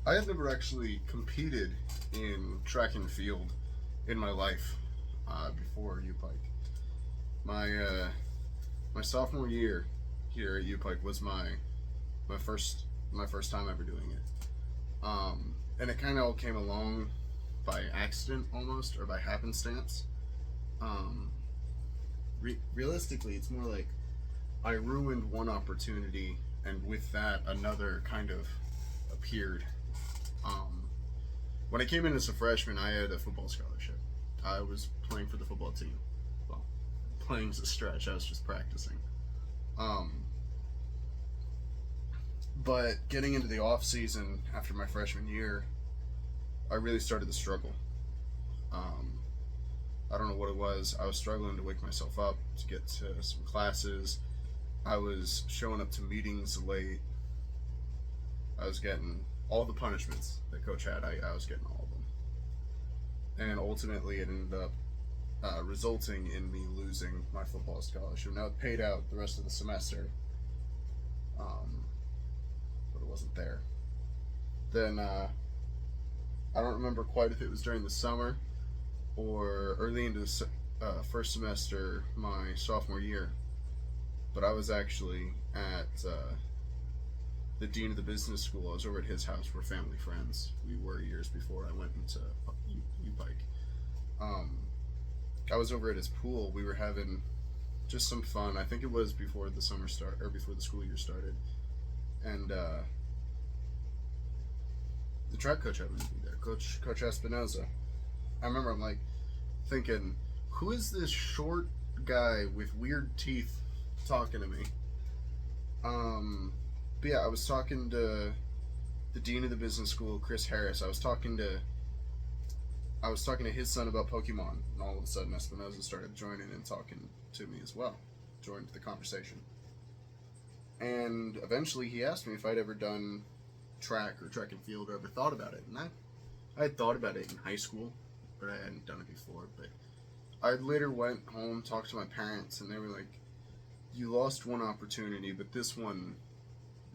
I had never actually competed in track and field in my life before UPike. My my sophomore year here at UPike was my first my first time ever doing it. And it kind of all came along by accident almost, or by happenstance. Um, Realistically, it's more like I ruined one opportunity, and with that, another kind of appeared. Um, when I came in as a freshman, I had a football scholarship. I was playing for the football team. Well, playing's a stretch. I was just practicing. Um, but getting into the off season after my freshman year, I really started to struggle. Um, I don't know what it was. I was struggling to wake myself up to get to some classes. I was showing up to meetings late. I was getting all the punishments that coach had. I was getting all of them, and ultimately it ended up resulting in me losing my football scholarship. Now it paid out the rest of the semester, um, but it wasn't there. Then I don't remember quite if it was during the summer or early into the first semester my sophomore year, but I was actually at the dean of the business school. I was over at his house. We're family friends. We were years before I went into Pike. Um, I was over at his pool. We were having just some fun. I think it was before the summer start or before the school year started, and the track coach happened to be there, Coach Espinoza. I remember I'm like thinking, who is this short guy with weird teeth talking to me? Um, but yeah, I was talking to the dean of the business school, Chris Harris. I was talking to his son about Pokemon, and all of a sudden Espinoza started joining and talking to me as well, joined the conversation. And eventually he asked me if I'd ever done track or track and field or ever thought about it. And I had thought about it in high school, but I hadn't done it before. But I later went home, talked to my parents, and they were like, "You lost one opportunity, but this one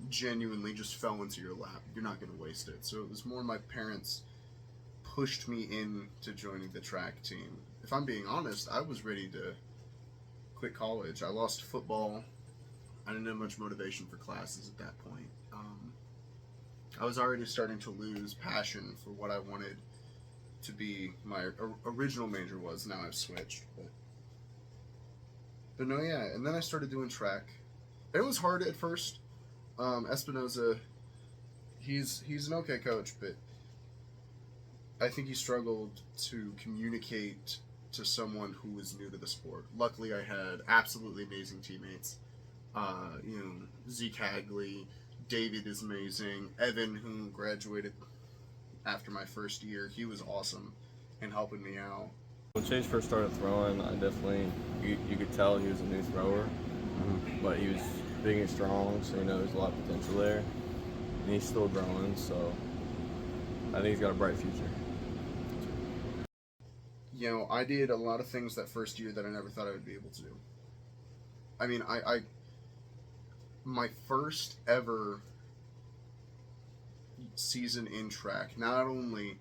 genuinely just fell into your lap. You're not going to waste it." So it was more my parents pushed me into joining the track team. If I'm being honest, I was ready to quit college. I lost football. I didn't have much motivation for classes at that point. I was already starting to lose passion for what I wanted to be my original major was. Now I've switched, but no, yeah. And then I started doing track. It was hard at first. Espinoza, he's an okay coach, but I think he struggled to communicate to someone who was new to the sport. Luckily, I had absolutely amazing teammates. Zeke Hagley, David is amazing. Evan, who graduated after my first year, he was awesome in helping me out. When Chase first started throwing, I definitely you could tell he was a new thrower, but he was big and strong, so there's a lot of potential there, and he's still growing. So I think he's got a bright future. I did a lot of things that first year that I never thought I would be able to do. I mean, I my first ever season in track, not only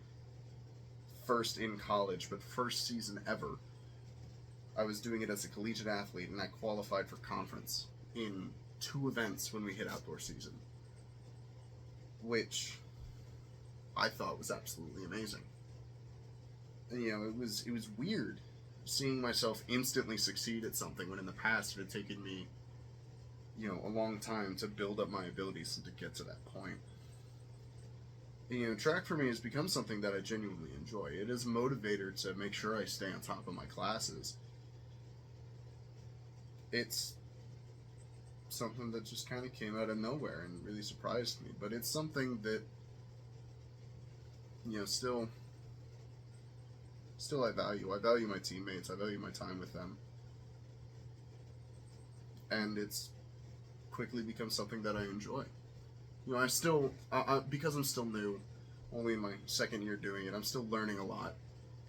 first in college, but first season ever. I was doing it as a collegiate athlete, and I qualified for conference in two events when we hit outdoor season, which I thought was absolutely amazing. And, it was weird seeing myself instantly succeed at something when in the past it had taken me, a long time to build up my abilities and to get to that point. And, track for me has become something that I genuinely enjoy. It is a motivator to make sure I stay on top of my classes. It's something that just kind of came out of nowhere and really surprised me. But it's something that, still I value. I value my teammates. I value my time with them. And it's quickly become something that I enjoy. I still, because I'm still new, only in my second year doing it, I'm still learning a lot.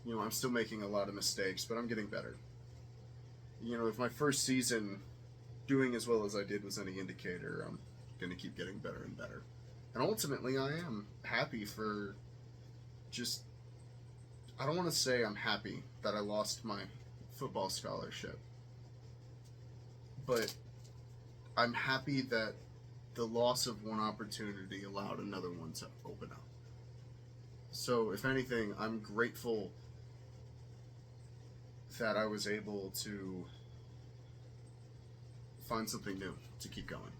I'm still making a lot of mistakes, but I'm getting better. If my first season doing as well as I did was any indicator, I'm going to keep getting better and better. And ultimately, I am happy for just. I don't want to say I'm happy that I lost my football scholarship, but I'm happy that the loss of one opportunity allowed another one to open up. So, if anything, I'm grateful that I was able to find something new to keep going.